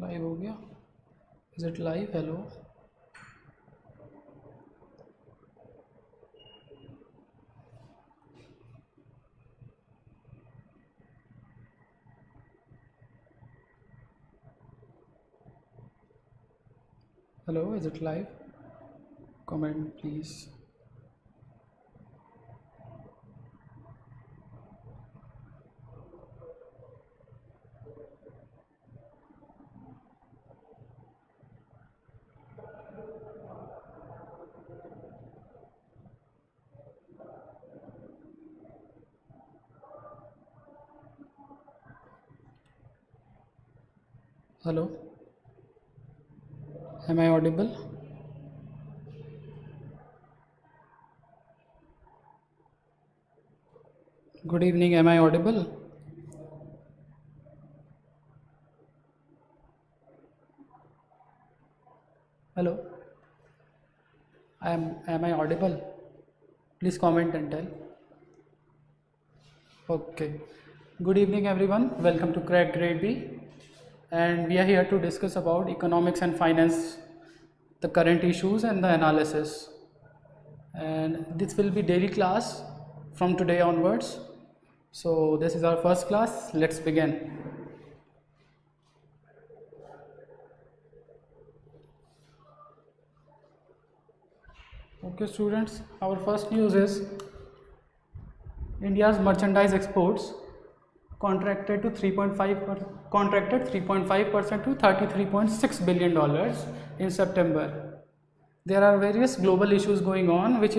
Live हो गया? Is it live? Hello hello, is it live? Comment please. Hello, am I audible? Good evening, am I audible? Hello, am I audible? Please comment and tell. Okay, good evening everyone, welcome to Crack Grade B. And we are here to discuss about economics and finance, the current issues and the analysis. And this will be daily class from today onwards. So this is our first class. Let's begin. Okay students, our first news is India's merchandise exports contracted 3.5% to $33.6 billion in September. There are various global issues going on which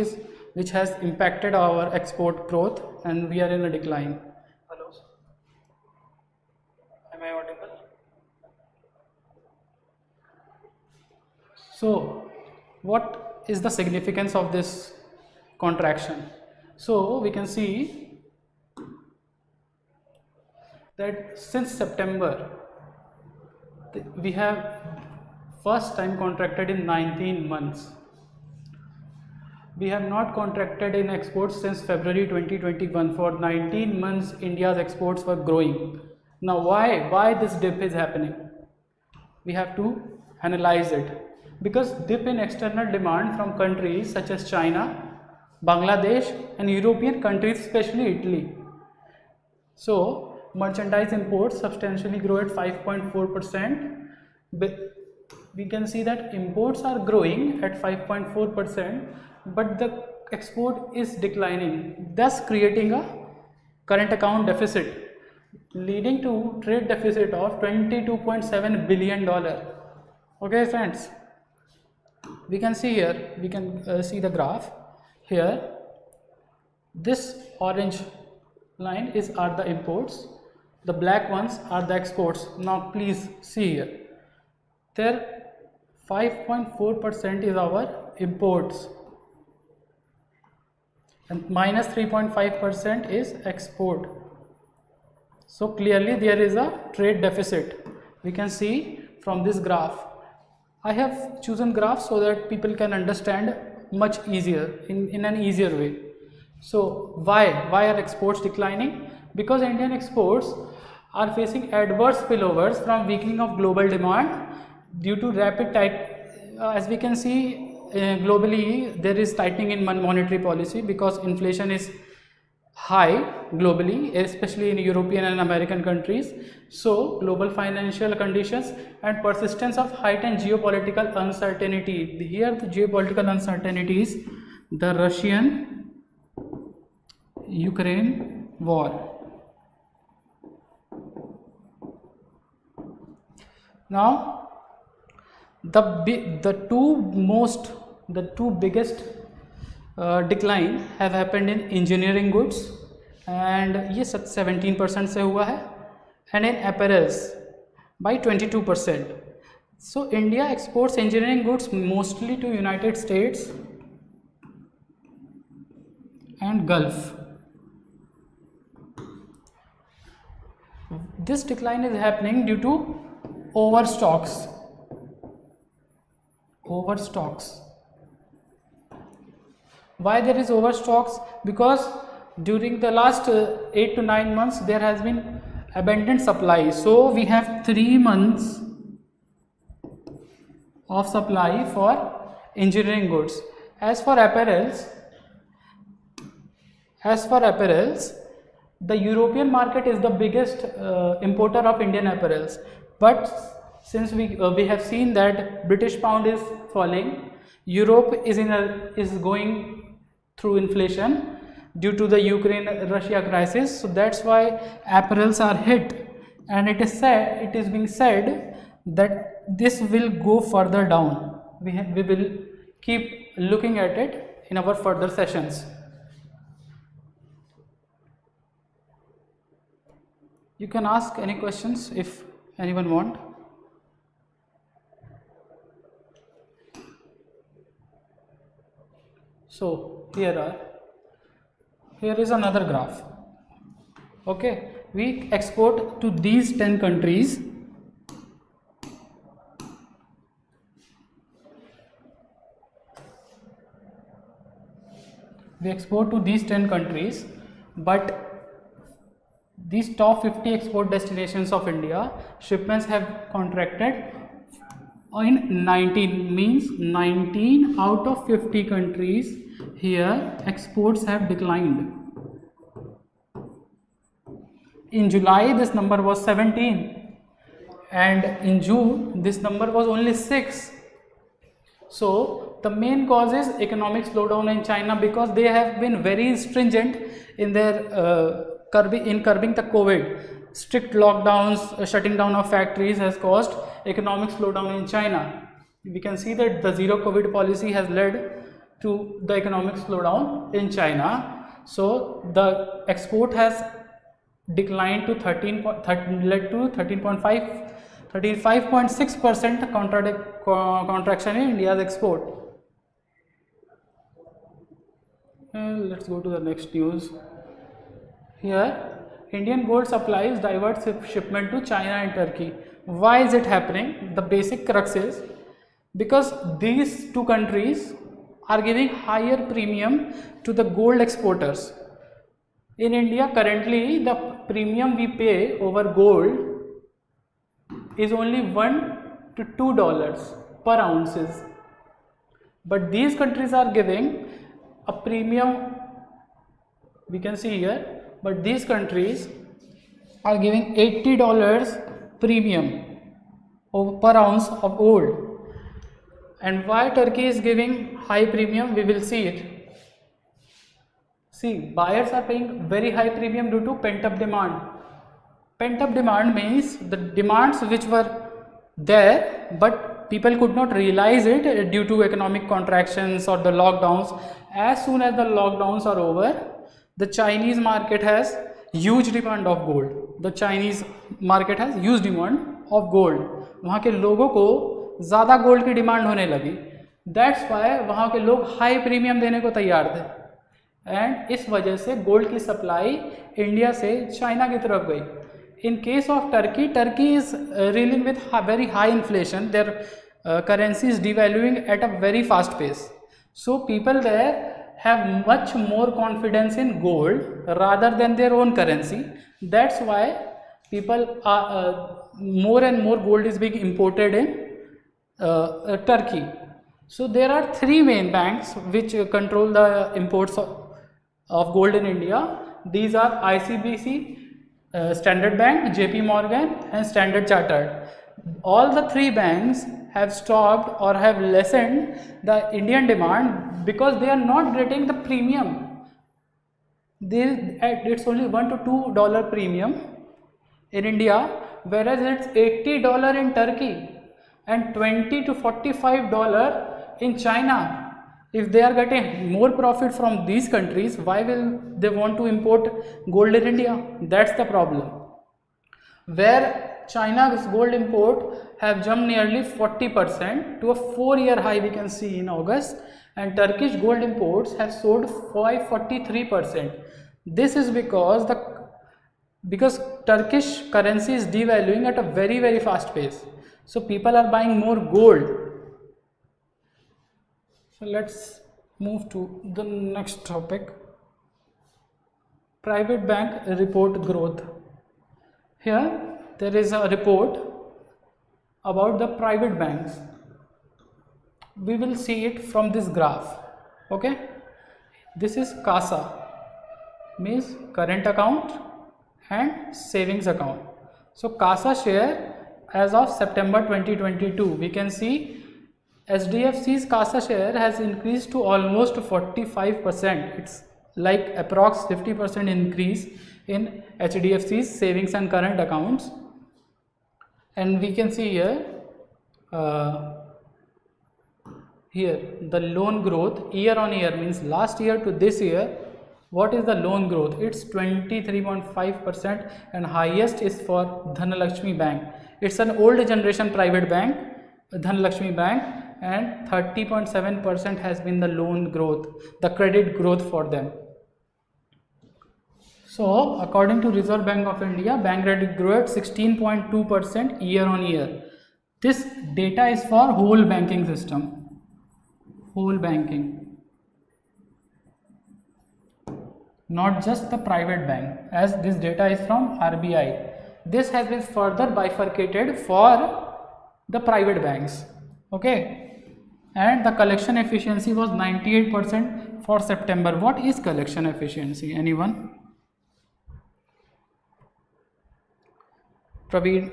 has impacted our export growth, and we are in a decline. Hello, am I audible? So what is the significance of this contraction? So we can see that since September we have first time contracted in 19 months. We have not contracted in exports since February 2021. For 19 months India's exports were growing. Now why this dip is happening? We have to analyze it, because dip in external demand from countries such as China, Bangladesh and European countries, especially Italy. So merchandise imports substantially grow at 5.4%, but we can see that imports are growing at 5.4%, but the export is declining, thus creating a current account deficit, leading to trade deficit of $22.7 billion. Okay friends, we can see here, we can see the graph here. This orange line are the imports, the black ones are the exports. Now please see here, there 5.4% is our imports and minus 3.5% is export. So clearly there is a trade deficit. We can see from this graph. I have chosen graphs so that people can understand much easier, in an easier way. So why are exports declining? Because Indian exports are facing adverse spillovers from weakening of global demand due to rapid as we can see globally there is tightening in monetary policy, because inflation is high globally, especially in European and American countries. So global financial conditions and persistence of heightened geopolitical uncertainty. Here the geopolitical uncertainties, the Russian-Ukraine war. Now the two biggest decline have happened in engineering goods, and ये 17% से हुआ है, and in apparels by 22%. So India exports engineering goods mostly to United States and Gulf. This decline is happening due to overstocks. Why there is overstocks? Because during the last 8 to 9 months there has been abundant supply. So we have 3 months of supply for engineering goods. As for apparels, the European market is the biggest importer of Indian apparels. But since we have seen that British pound is falling, Europe is going through inflation due to the Ukraine-Russia crisis. So that's why apparels are hit, and it is being said that this will go further down. We will keep looking at it in our further sessions. You can ask any questions if anyone want. So here is another graph. Okay, we export to these 10 countries. We export to these 10 countries, but these top 50 export destinations of India, shipments have contracted in 19, means 19 out of 50 countries here exports have declined. In July this number was 17, and in June this number was only 6. So the main cause is economic slowdown in China, because they have been very stringent in their curbing the COVID. Strict lockdowns, shutting down of factories has caused economic slowdown in China. We can see that the zero COVID policy has led to the economic slowdown in China. So the export has declined to 35.6% contraction in India's export. Let's go to the next news. Here, Indian gold supplies divert shipment to China and Turkey. Why is it happening? The basic crux is because these two countries are giving higher premium to the gold exporters. In India, currently the premium we pay over gold is only $1 to $2 per ounces, but these countries are giving a premium, we can see here, but these countries are giving $80 premium per ounce of gold. And why Turkey is giving high premium, we will see it. See, buyers are paying very high premium due to pent-up demand. Pent-up demand means the demands which were there, but people could not realize it due to economic contractions or the lockdowns. As soon as the lockdowns are over, the Chinese market has huge demand of gold. The Chinese market has huge demand of gold. वहाँ के लोगों को ज़्यादा gold की demand होने लगी. That's why वहाँ के लोग हाई प्रीमियम देने को तैयार थे, एंड इस वजह से गोल्ड की सप्लाई इंडिया से चाइना की तरफ गई. In case of Turkey, Turkey is reeling with very high inflation. Their currency is devaluing at a very fast pace. So people there have much more confidence in gold rather than their own currency. That's why people are more and more gold is being imported in Turkey. So there are three main banks which control the imports of gold in India. These are ICBC, Standard Bank, JP Morgan and Standard Chartered. All the three banks have stopped or have lessened the Indian demand because they are not getting the premium. It's only $1 to $2 premium in India, whereas it's $80 in Turkey and $20 to $45 in China. If they are getting more profit from these countries, why will they want to import gold in India? That's the problem. Where China's gold import have jumped nearly 40% to a 4-year high, we can see in August, and Turkish gold imports have soared by 43%. This is because Turkish currency is devaluing at a very, very fast pace. So people are buying more gold. So let's move to the next topic. Private bank report growth. Here there is a report about the private banks. We will see it from this graph. Okay, this is CASA, means current account and savings account. So CASA share as of September 2022, we can see SDFC's CASA share has increased to almost 45%. It's like approx 50% increase in HDFC's savings and current accounts. And we can see here the loan growth year on year, means last year to this year. What is the loan growth? It's 23.5%, and highest is for Dhanalakshmi Bank. It's an old generation private bank, Dhanalakshmi Bank, and 30.7% has been the loan growth, the credit growth for them. So according to Reserve Bank of India, bank credit grew at 16.2% year on year. This data is for whole banking system, whole banking, not just the private bank, as this data is from RBI. This has been further bifurcated for the private banks. Okay, and the collection efficiency was 98% for September. What is collection efficiency? Anyone? Praveen,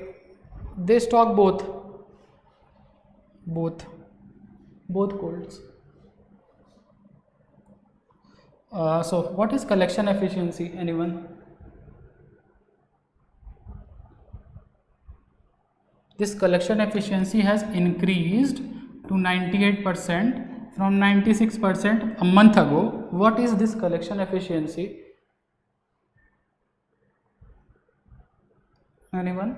they stock both codes. So what is collection efficiency? Anyone? This collection efficiency has increased to 98% from 96% a month ago. What is this collection efficiency? Anyone?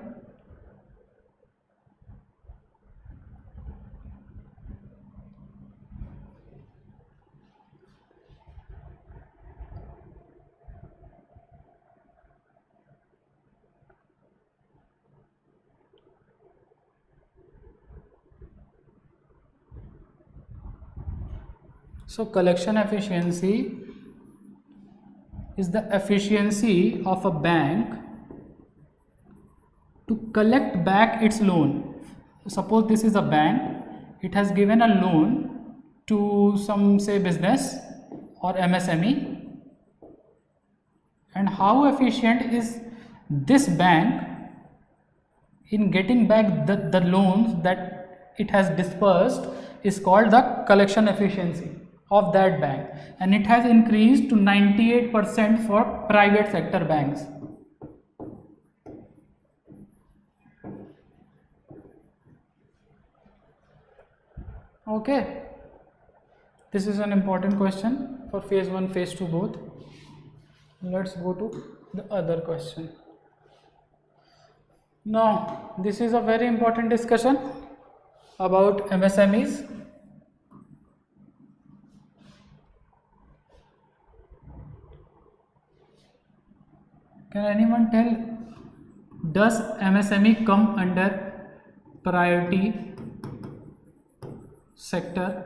So collection efficiency is the efficiency of a bank to collect back its loan. Suppose this is a bank, it has given a loan to some, say, business or MSME, and how efficient is this bank in getting back the loans that it has dispersed is called the collection efficiency of that bank, and it has increased to 98% for private sector banks. Okay, this is an important question for phase 1, phase 2 both. Let's go to the other question. Now, this is a very important discussion about MSMEs. Can anyone tell, does MSME come under priority sector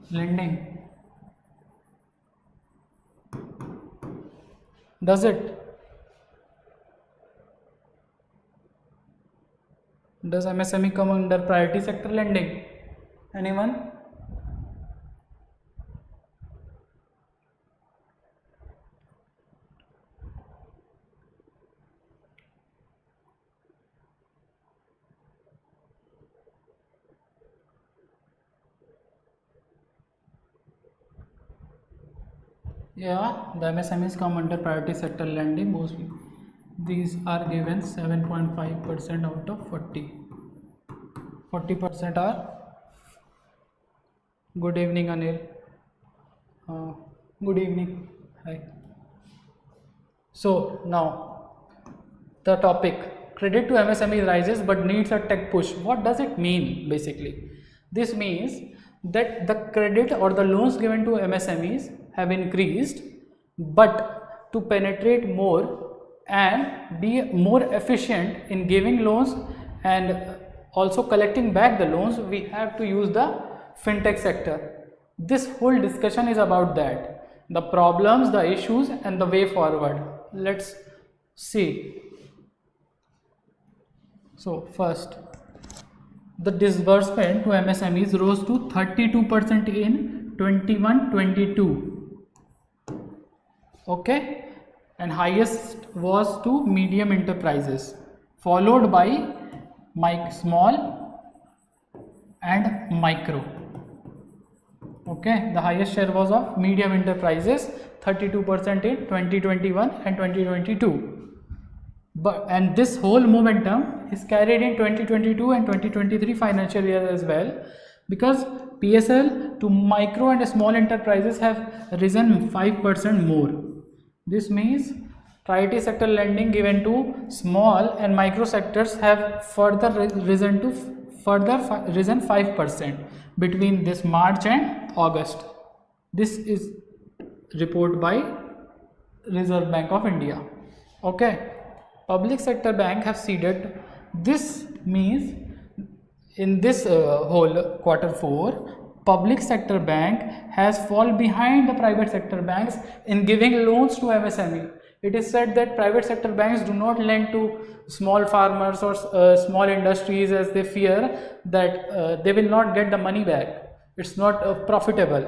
lending? Does it? Does MSME come under priority sector lending? Anyone? Yeah, the MSMEs come under priority sector lending mostly. These are given 7.5% out of 40. 40% are. Good evening, Anil. Good evening. Hi. So now the topic, credit to MSME rises but needs a tech push. What does it mean basically? This means that the credit or the loans given to MSMEs have increased, but to penetrate more and be more efficient in giving loans and also collecting back the loans, we have to use the fintech sector. This whole discussion is about that, the problems, the issues, and the way forward. Let's see. So first, the disbursement to MSMEs rose to 32% in 21-22. Okay, and highest was to medium enterprises, followed by small and micro. Okay, the highest share was of medium enterprises, 32% in 2021 and 2022. And this whole momentum is carried in 2022 and 2023 financial year as well, because PSL to micro and small enterprises have risen 5% more. This means priority sector lending given to small and micro sectors have further risen 5% between this March and August. This is report by Reserve Bank of India. Okay. Public sector bank have seeded. This means in this whole Q4, public sector bank has fallen behind the private sector banks in giving loans to MSME. It is said that private sector banks do not lend to small farmers or small industries, as they fear that they will not get the money back. It's not profitable.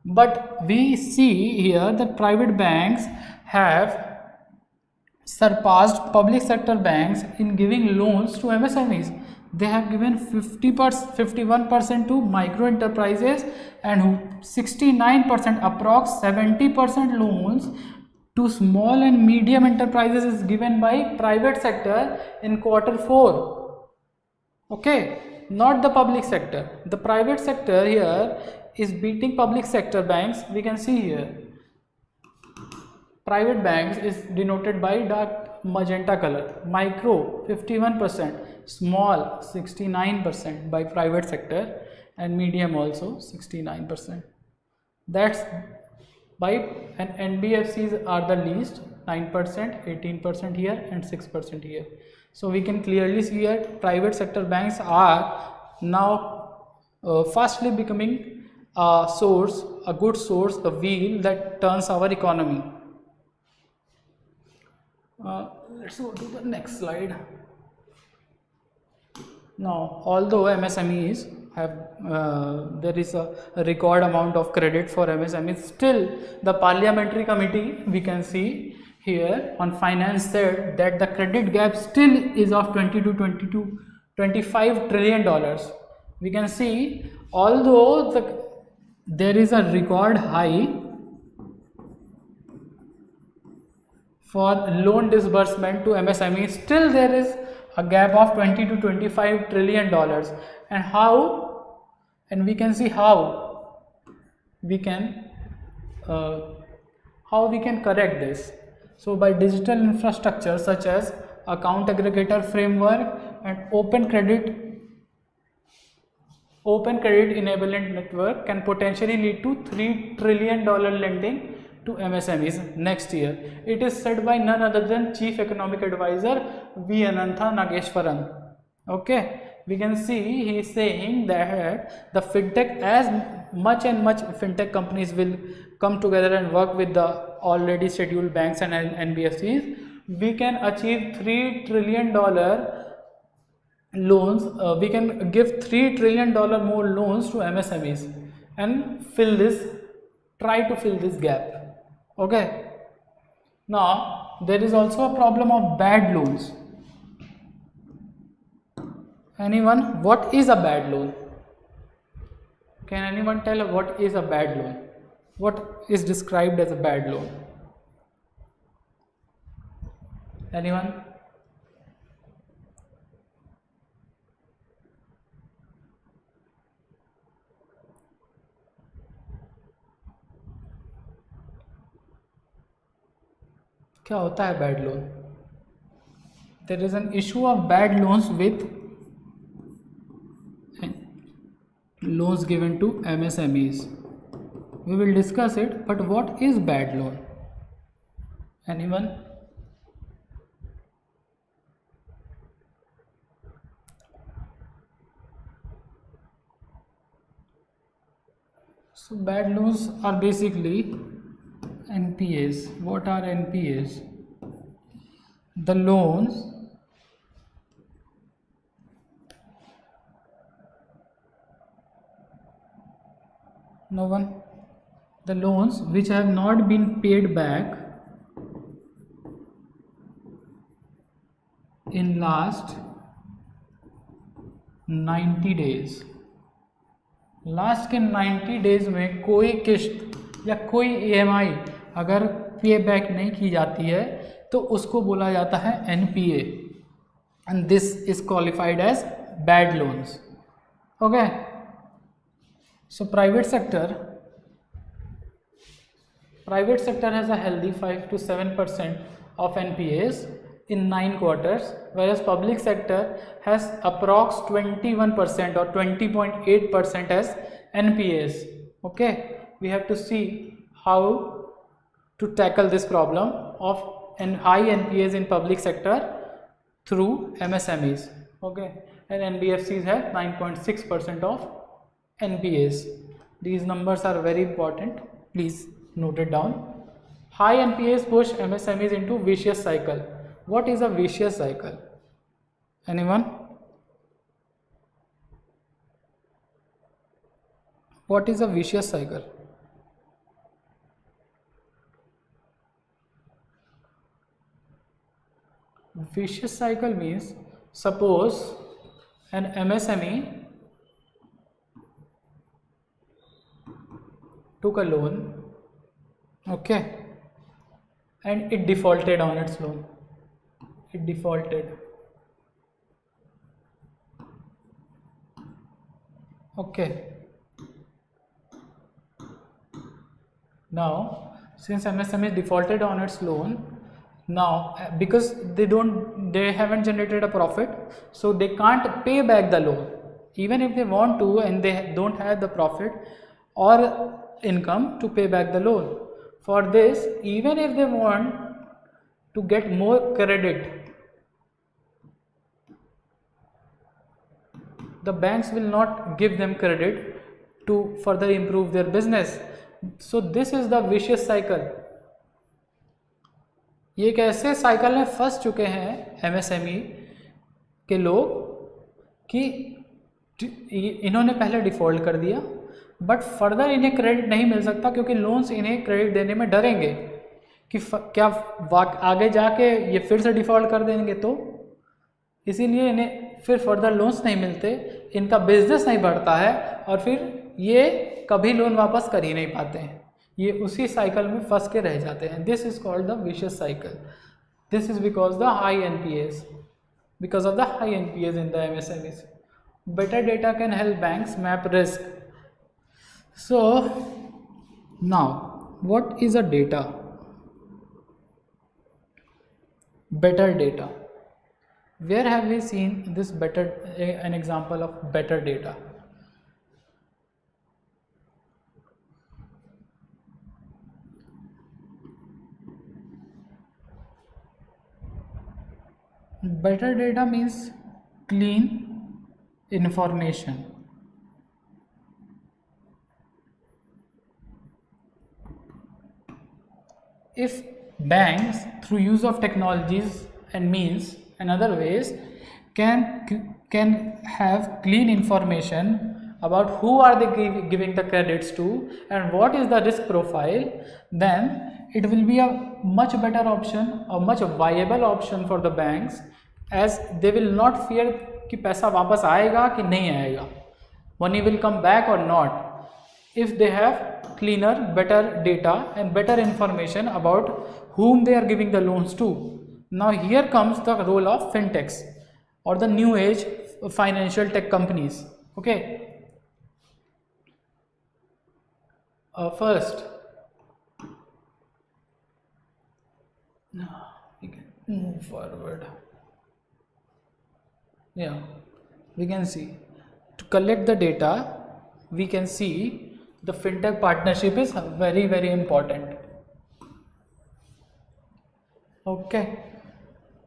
But we see here that private banks have surpassed public sector banks in giving loans to MSMEs. They have given 51% to micro enterprises and 69%, approx 70% loans to small and medium enterprises is given by private sector in Q4. Okay, not the public sector. The private sector here is beating public sector banks. We can see here. Private banks is denoted by dark magenta color. Micro 51%, small 69% by private sector, and medium also 69%. That's by, and NBFCs are the least, 9%, 18% here and 6% here. So we can clearly see that private sector banks are now fastly becoming a good source, the wheel that turns our economy. Let's go to the next slide. Now, although MSMEs have there is a record amount of credit for MSMEs, still the parliamentary committee, we can see here on finance, said that the credit gap still is of 25 trillion dollars. We can see, although there is a record high for loan disbursement to MSME, still there is a gap of 20 to 25 trillion dollars. And how? And we can see how we can correct this. So by digital infrastructure such as account aggregator framework and open credit enablement network can potentially lead to $3 trillion lending to MSMEs next year. It is said by none other than Chief Economic Advisor V. Anantha Nageswaran. Okay, we can see he is saying that the fintech, as much fintech companies will come together and work with the already scheduled banks and NBFCs, we can achieve $3 trillion loans. We can give $3 trillion more loans to MSMEs and try to fill this gap. Okay. Now there is also a problem of bad loans. Anyone, what is a bad loan? Can anyone tell what is a bad loan? What is described as a bad loan? Anyone? क्या होता है bad loan? There is an issue of bad loans with loans given to MSMEs. We will discuss it, but what is bad loan? Anyone? So bad loans are basically NPAs. What are NPAs? The loans the loans which have not been paid back in last 90 days. Last के 90 days में कोई किस्त या कोई EMI अगर पे back नहीं की जाती है तो उसको बोला जाता है NPA and this is qualified as bad loans. Okay, so private sector has a healthy 5 to 7% of NPAs in 9 quarters, whereas public sector has approx 21% or 20.8% as NPAs. Okay, we have to see how to tackle this problem of high NPAs in public sector through MSMEs. Okay, and NBFCs have 9.6% of NPAs. These numbers are very important, please note it down. High NPAs push MSMEs into vicious cycle. What is a vicious cycle? Anyone? What is a vicious cycle? Vicious cycle means, suppose an MSME took a loan, okay, and it defaulted on its loan. It defaulted. Okay. Now, since MSME defaulted on its loan, now because they haven't generated a profit, so they can't pay back the loan. Even if they want to and they don't have the profit or income to pay back the loan. For this, even if they want to get more credit, the banks will not give them credit to further improve their business. So this is the vicious cycle. ये एक ऐसे cycle में फंस चुके हैं MSME के लोग कि इन्होंने पहले डिफॉल्ट कर दिया, बट फर्दर इन्हें क्रेडिट नहीं मिल सकता क्योंकि लोन्स इन्हें क्रेडिट देने में डरेंगे कि क्या आगे जाके ये फिर से डिफॉल्ट कर देंगे, तो इसीलिए इन्हें फिर फर्दर लोन्स नहीं मिलते, इनका बिजनेस नहीं बढ़ता है और फिर ये कभी लोन वापस कर ही नहीं पाते हैं. ये उसी साइकिल में फंस के रह जाते हैं. This is called the vicious cycle. This is because the high NPAs, because of the high NPAs in the MSMEs. Better data can help banks map risk. So now, what is a data? Better data. Where have we seen this an example of better data? Better data means clean information. If banks, through use of technologies and means and other ways, can have clean information about who are they giving the credits to and what is the risk profile, then it will be a much better option, a much viable option for the banks, as they will not fear कि पैसा वापस आएगा कि नहीं आएगा, money will come back or not, if they have cleaner, better data and better information about whom they are giving the loans to. Now here comes the role of fintechs or the new age financial tech companies. Okay, first we can move forward. Yeah, we can see, to collect the data, we can see the Fintech Partnership is very, very important. Okay,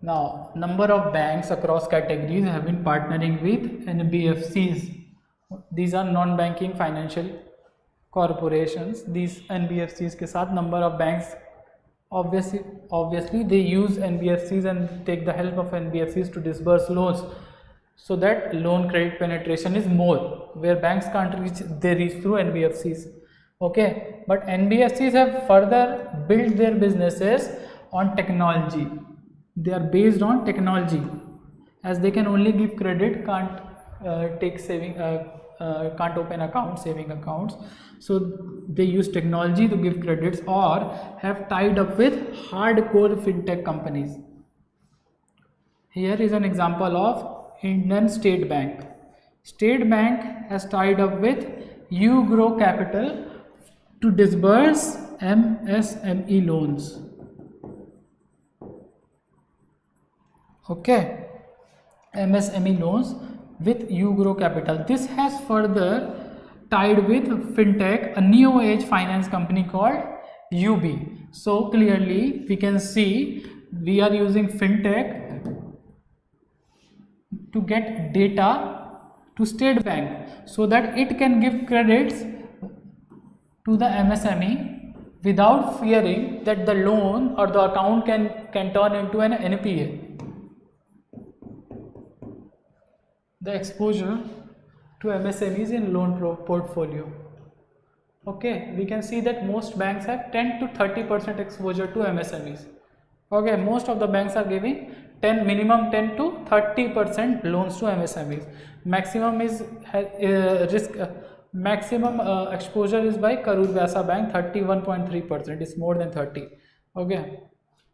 now number of banks across categories have been partnering with NBFCs. These are non-banking financial corporations, these NBFCs के साथ number of banks, obviously they use NBFCs and take the help of NBFCs to disburse loans, so that loan credit penetration is more, where banks can't reach, they reach through NBFCs. Okay, but NBFCs have further built their businesses on technology. They are based on technology, as they can only give credit, can't take saving, can't open accounts, saving accounts. So they use technology to give credits, or have tied up with hardcore fintech companies. Here is an example of Indian State Bank. State Bank has tied up with UGrow Capital to disburse MSME loans. Okay, MSME loans with UGrow Capital. This has further tied with Fintech, a new age finance company called UB. So clearly we can see we are using Fintech to get data to State Bank, so that it can give credits to the MSME without fearing that the loan or the account can turn into an NPA. The exposure to MSMEs in loan portfolio. Okay, we can see that most banks have 10 to 30% exposure to MSMEs. Okay, most of the banks are giving minimum 10 to 30% loans to MSMEs. Maximum is maximum exposure is by Karur Vyasa Bank, 31.3%. It's more than 30. Okay,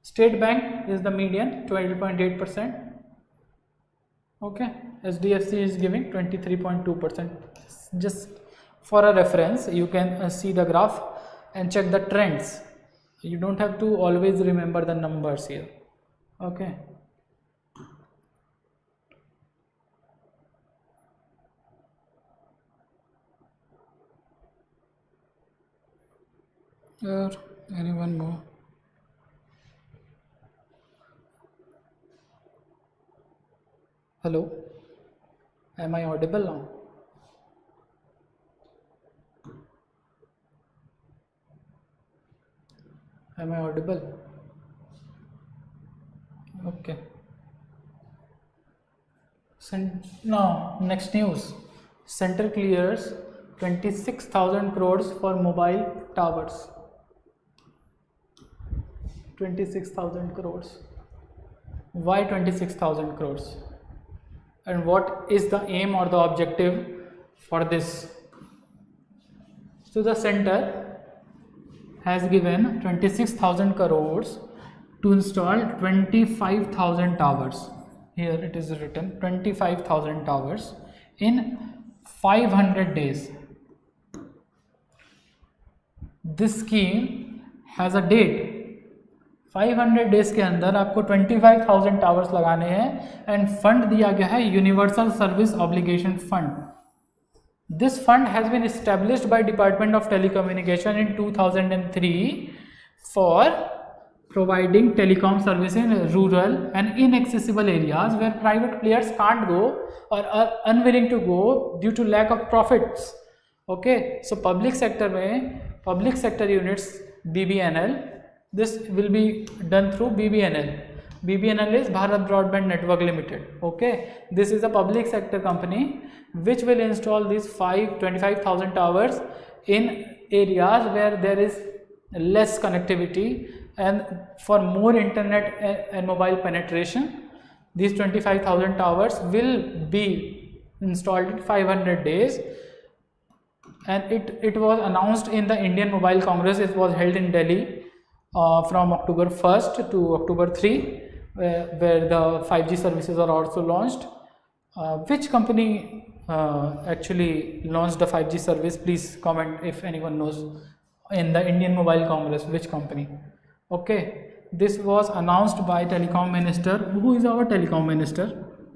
State Bank is the median, 20.8%. Okay, SDFC is giving 23.2%. Just for a reference, you can see the graph and check the trends. You don't have to always remember the numbers here. Okay. Anyone more? Hello, am I audible now? Am I audible? Okay. Now, next news. Center clears 26,000 crores for mobile towers. 26,000 crores. Why 26,000 crores? And what is the aim or the objective for this? So the center has given 26,000 crores to install 25,000 towers. Here it is written 25,000 towers in 500 days. This scheme has a date. 500 days के अंदर आपको 25,000 towers लगाने हैं, end fund दिया गया है universal service obligation fund. This fund has been established by department of telecommunication in 2003 for providing telecom service in rural and inaccessible areas where private players can't go or are unwilling to go due to lack of profits. Okay, so public sector में public sector units BBNL, this will be done through BBNL. BBNL is Bharat Broadband Network Limited. Okay, this is a public sector company which will install these 25,000 towers in areas where there is less connectivity, and for more internet and mobile penetration, these 25,000 towers will be installed in 500 days. And it was announced in the Indian Mobile Congress. It was held in Delhi from October 1st to October 3, where the 5G services are also launched. Which company actually launched the 5G service? Please comment if anyone knows. In the Indian Mobile Congress, which company? Okay, this was announced by Telecom Minister. Who is our Telecom Minister?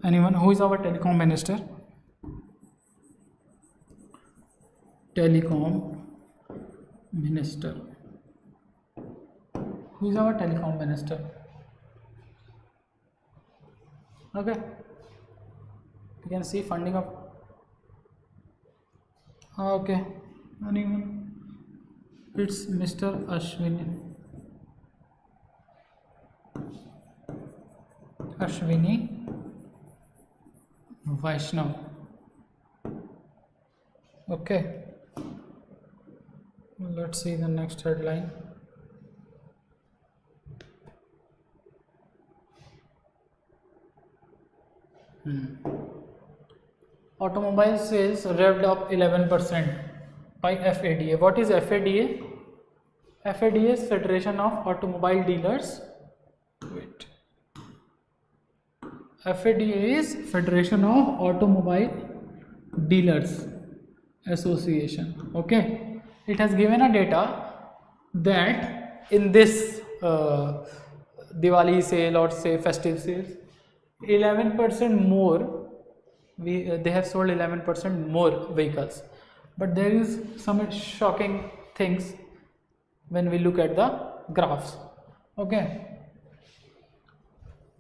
Anyone? Who is our Telecom Minister? Telecom Minister. Who is our Telecom Minister? Okay, you can see funding of. Okay, anyone? It's Mr. Ashwini Vaishnav. Okay, let's see the next headline. Automobile sales revved up 11% by FADA. What is FADA? FADA is Federation of Automobile Dealers. Wait. FADA is Federation of Automobile Dealers Association. Okay, it has given a data that in this Diwali sale or say festive sales, 11% more they have sold 11% more vehicles. But there is some shocking things when we look at the graphs. Okay,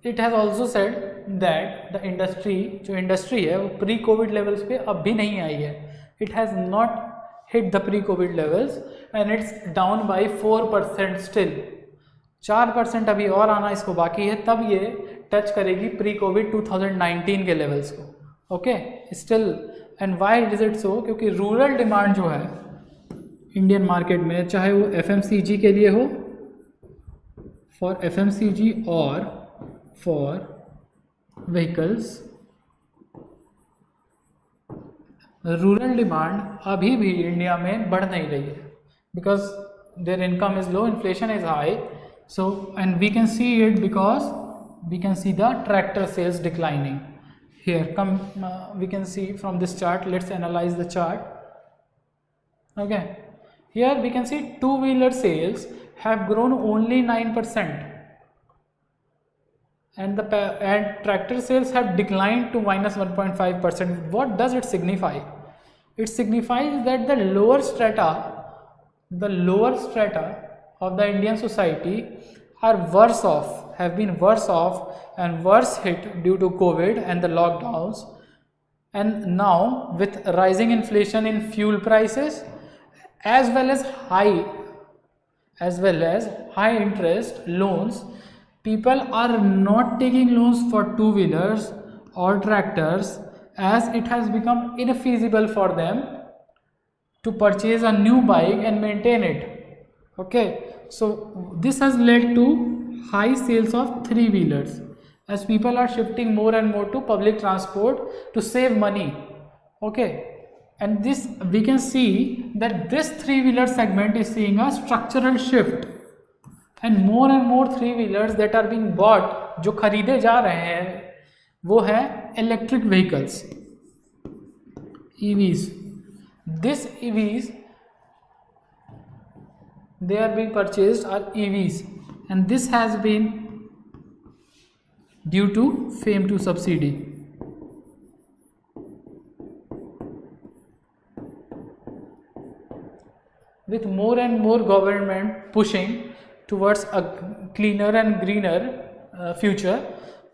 it has also said that the industry जो industry है वो pre-COVID levels पे अब भी नहीं आई है. It has not hit the pre-COVID levels and it's down by 4% still. 4% अभी और आना इसको बाकी है, तब ये टच करेगी pre-COVID 2019 के लेवल्स को. Okay still. And why is it so? क्योंकि रूरल डिमांड जो है इंडियन मार्केट में, चाहे वो FMCG के लिए हो, फॉर FMCG और फॉर व्हीकल्स, रूरल डिमांड अभी भी इंडिया में बढ़ नहीं रही है because their income is low, inflation is high. So and we can see it because we can see the tractor sales declining. Here come we can see from this chart. Let's analyze the chart. Okay, here we can see two-wheeler sales have grown only 9% and tractor sales have declined to minus 1.5%. What does it signify? It signifies that the lower strata of the Indian society are worse off, have been worse off and worse hit due to COVID and the lockdowns. And now with rising inflation in fuel prices as well as high interest loans, people are not taking loans for two-wheelers or tractors as it has become infeasible for them to purchase a new bike and maintain it. Okay, so this has led to high sales of three-wheelers as people are shifting more and more to public transport to save money. Okay, and this we can see that this three-wheeler segment is seeing a structural shift and more three-wheelers that are being bought, जो खरीदे जा रहे हैं वो है electric vehicles, EVs. This EVs they are being purchased are EVs, and this has been due to FAME 2 subsidy. With more and more government pushing towards a cleaner and greener future,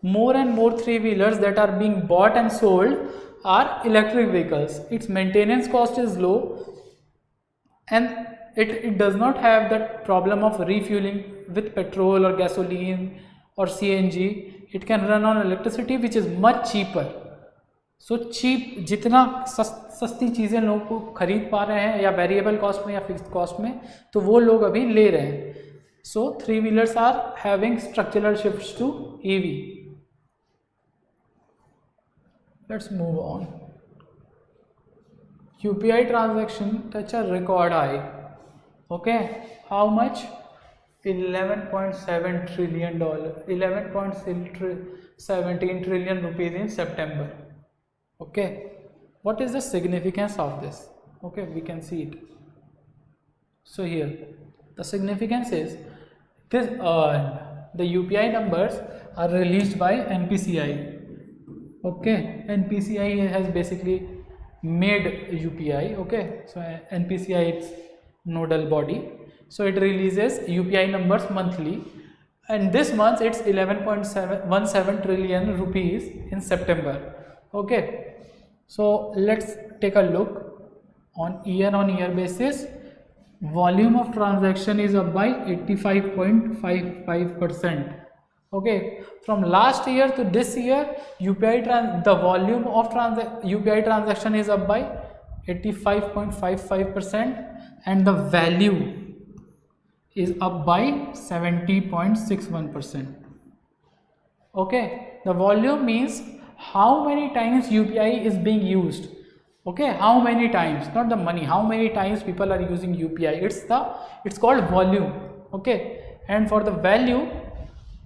more and more three-wheelers that are being bought and sold are electric vehicles. Its maintenance cost is low and it does not have that problem of refueling with petrol or gasoline or CNG. It can run on electricity which is much cheaper. So cheap, जितना सस्ती चीज़ें लोग को खरीद पा रहे हैं या वेरिएबल कॉस्ट में या फिक्स्ड कॉस्ट में, तो वो लोग अभी ले रहे हैं. So three-wheelers are having structural shifts to EV. Let's move on. UPI transaction touch a record high. Okay, how much? $11.7 trillion, 11.17 trillion rupees in September. Okay, what is the significance of this? Okay, we can see it. So here the significance is this, the UPI numbers are released by NPCI. Okay, NPCI has basically made UPI. Okay, so NPCI is nodal body, so it releases UPI numbers monthly, and this month it's 11.17 trillion rupees in September. Okay, so let's take a look on year basis volume of transaction is up by 85.55%. Okay, from last year to this year, the volume of UPI transaction is up by 85.55% and the value is up by 70.61%. Okay, the volume means how many times UPI is being used. Okay, how many times, not the money, how many times people are using UPI. It's called volume. Okay, and for the value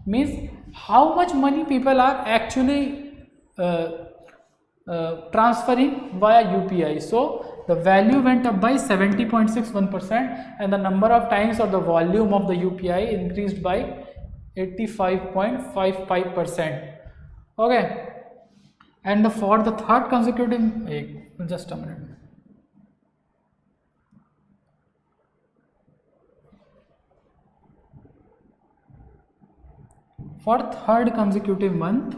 means how much money people are actually transferring via UPI. So the value went up by 70.61% and the number of times or the volume of the UPI increased by 85.55%. Okay, and for the third consecutive, just a minute. For third consecutive month,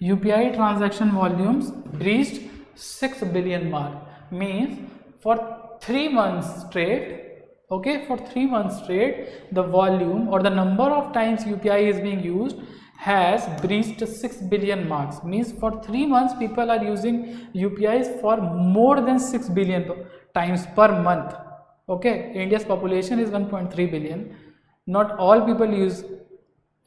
UPI transaction volumes reached 6 billion mark. Means for 3 months straight, okay, for 3 months straight, the volume or the number of times UPI is being used has breached 6 billion marks. Means for 3 months people are using UPIs for more than 6 billion times per month. Okay, India's population is 1.3 billion. Not all people use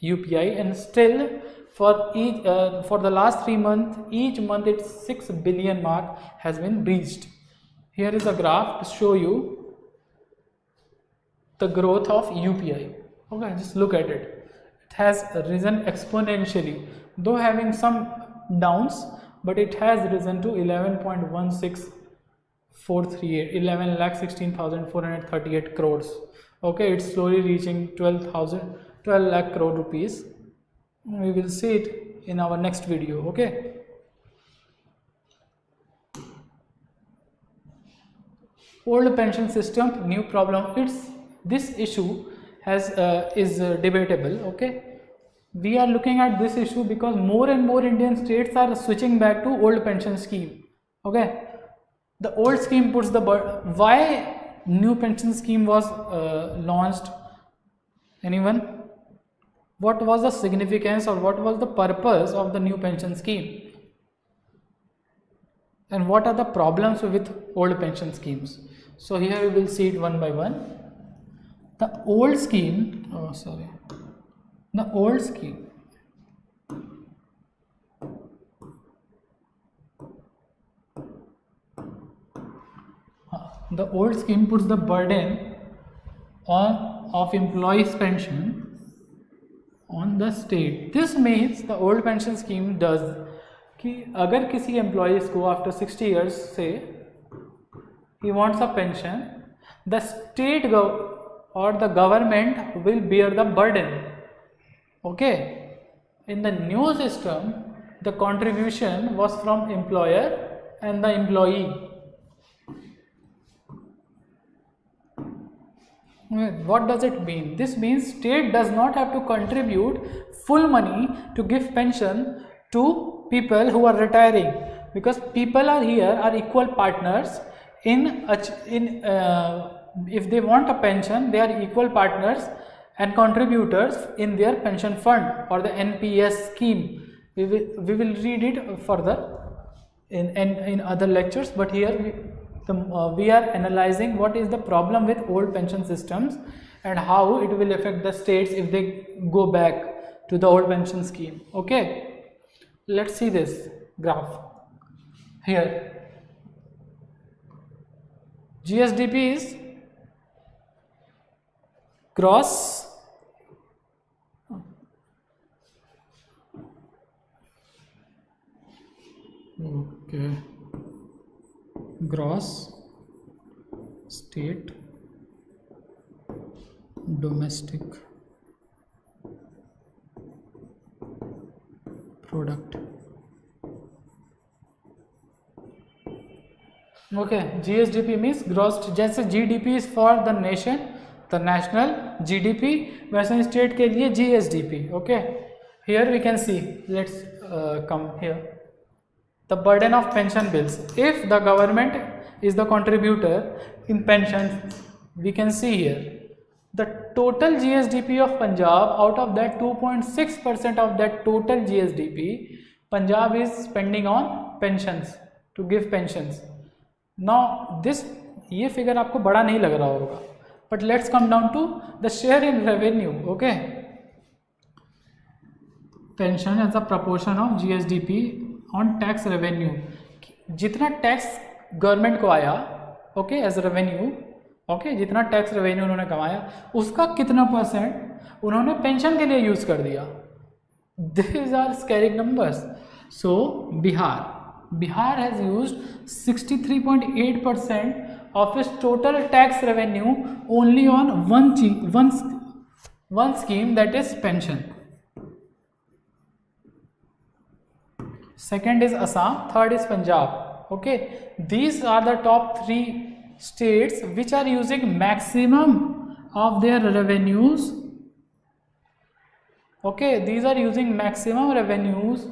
UPI, and still for the last 3 months, each month its 6 billion mark has been breached. Here is a graph to show you the growth of UPI. Okay, just look at it. It has risen exponentially, though having some downs, but it has risen to 11.16438, 11,16,438 crores. Okay, it's slowly reaching 12 lakh crore rupees. We will see it in our next video. Okay, old pension system, new problem. This issue is debatable. Okay, we are looking at this issue because more and more Indian states are switching back to old pension scheme. Okay, the old scheme puts the why new pension scheme was launched. Anyone? What was the significance or what was the purpose of the new pension scheme? And what are the problems with old pension schemes? So here we will see it one by one. The old scheme, the old scheme puts the burden of employees' pension on the state. This means the old pension scheme does कि अगर किसी employees को after 60 years say he wants a pension, the state or the government will bear the burden. Okay, in the new system the contribution was from employer and the employee. What does it mean? This means state does not have to contribute full money to give pension to people who are retiring, because people are equal partners if they want a pension, they are equal partners and contributors in their pension fund or the NPS scheme. We will read it further in other lectures, but here we are analyzing what is the problem with old pension systems and how it will affect the states if they go back to the old pension scheme. Okay, let's see this graph here. GSDP is gross gross state domestic product. Okay, GSDP means gross, जैसे GDP is for the nation, the national GDP, वैसे state के लिए GSDP. Okay, here we can see, let's come here. The burden of pension bills. If the government is the contributor in pension we can see here the total GSDP of Punjab, out of that 2.6% of that total GSDP, Punjab is spending on pensions, to give pensions. Now this, ये figure आपको बड़ा नहीं लग रहा होगा, but let's come down to the share in revenue. Okay, pension as a proportion of GSDP on tax revenue. जितना tax government को आया, ओके, एज रेवेन्यू, ओके, जितना टैक्स रेवेन्यू उन्होंने कमाया उसका कितना परसेंट उन्होंने पेंशन के लिए यूज कर दिया. These are scary numbers. So Bihar has used 63.8% of its total tax revenue only on one scheme, that is pension. Second is Assam, third is Punjab. Okay, these are the top 3 states which are using maximum of their revenues. Okay, these are using maximum revenues